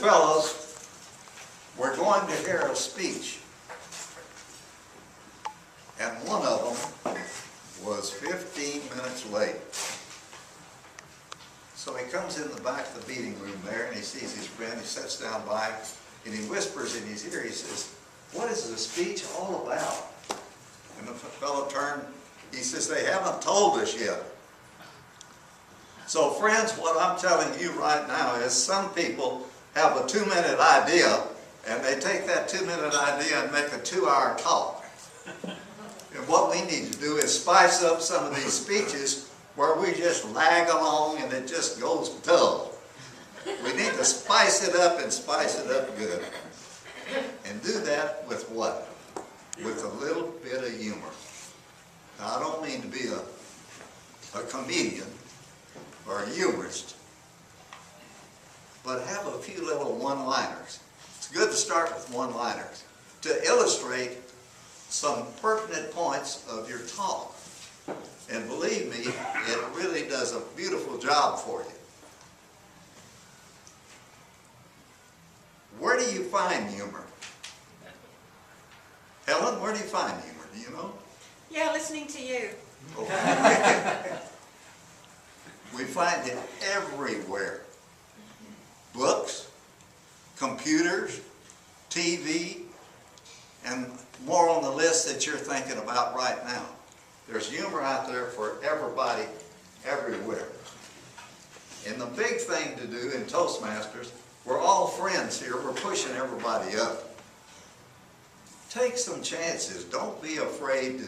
fellows were going to hear a speech, and one of them was 15 minutes late. So he comes in the back of the meeting room there, and he sees his friend. He sits down by him, and he whispers in his ear, he says, "What is the speech all about?" And the fellow turned, he says, "They haven't told us yet." So friends, what I'm telling you right now is some people have a 2-minute idea, and they take that 2-minute idea and make a 2-hour talk. And what we need to do is spice up some of these speeches where we just lag along and it just goes dull. We need to spice it up and spice it up good. And do that with what? With a little bit of humor. Now, I don't mean to be a comedian or a humorist, but have a few little one-liners. It's good to start with one-liners to illustrate some pertinent points of your talk. And believe me, it really does a beautiful job for you. Where do you find humor? Helen, where do you find humor? Do you know? Yeah, listening to you. Okay. We find it everywhere. Books, computers, TV, and more on the list that you're thinking about right now. There's humor out there for everybody, everywhere. And the big thing to do in Toastmasters, we're all friends here. We're pushing everybody up. Take some chances. Don't be afraid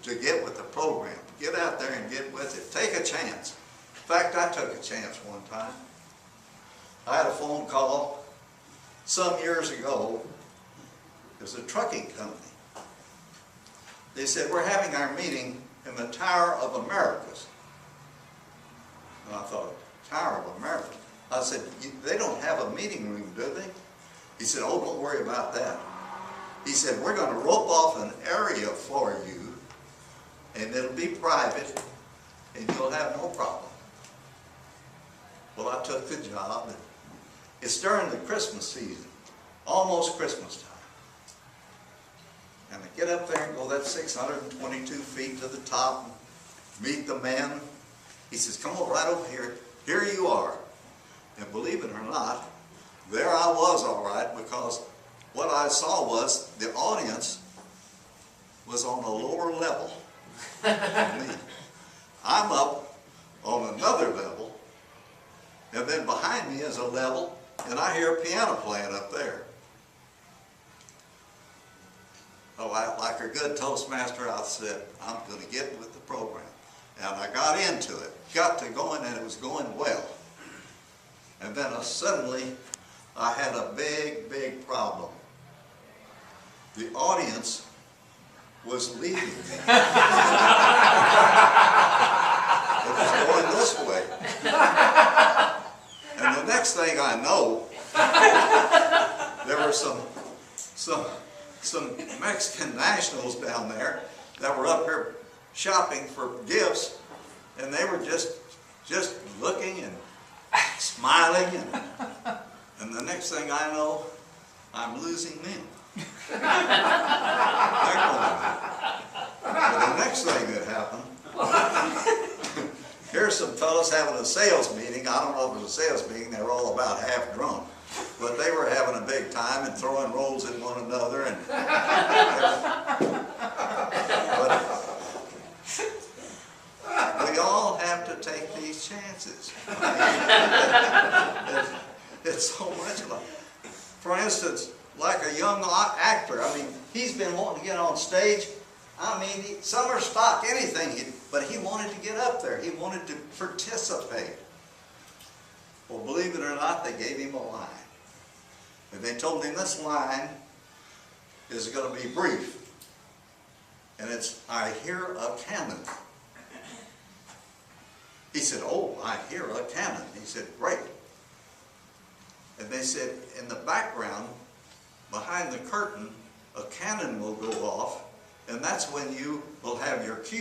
to get with the program. Get out there and get with it. Take a chance. In fact, I took a chance one time. I had a phone call some years ago. It was a trucking company. They said, "We're having our meeting in the Tower of Americas." And I thought, Tower of America? I said, "They don't have a meeting room, do they?" He said, "Oh, don't worry about that." He said, "We're going to rope off an area for you, and it'll be private, and you'll have no problem." Well, I took the job. And it's during the Christmas season, almost Christmas time. And I get up there and go that 622 feet to the top and meet the man. He says, "Come on right over here. Here you are." And believe it or not, there I was all right, because what I saw was the audience was on a lower level than me. I'm up on another level, and then behind me is a level, and I hear a piano playing up there. Oh, like a good Toastmaster, I said, I'm going to get with the program. And I got into it, got to going, and it was going well. And then suddenly, I had a big, big problem. The audience was leaving me. It was going this way. And the next thing I know, there were some Mexican nationals down there that were up here shopping for gifts, and they were just looking and smiling, and the next thing I know, I'm losing them. They're going and the next thing that happened, here's some fellas having a sales meeting. I don't know if it was a sales meeting. They were all about half drunk. But they were having a big time and throwing rolls at one another. And but we all have to take these chances. It's so much of a, for instance, like a young actor. I mean, he's been wanting to get on stage. I mean, summer stock, anything, but he wanted to get up there. He wanted to participate. Well, believe it or not, they gave him a line. And they told him this line is going to be brief. And it's, "I hear a cannon." He said, "Oh, I hear a cannon." He said, "Great." And they said, in the background, behind the curtain, a cannon will go off, and that's when you will have your cue.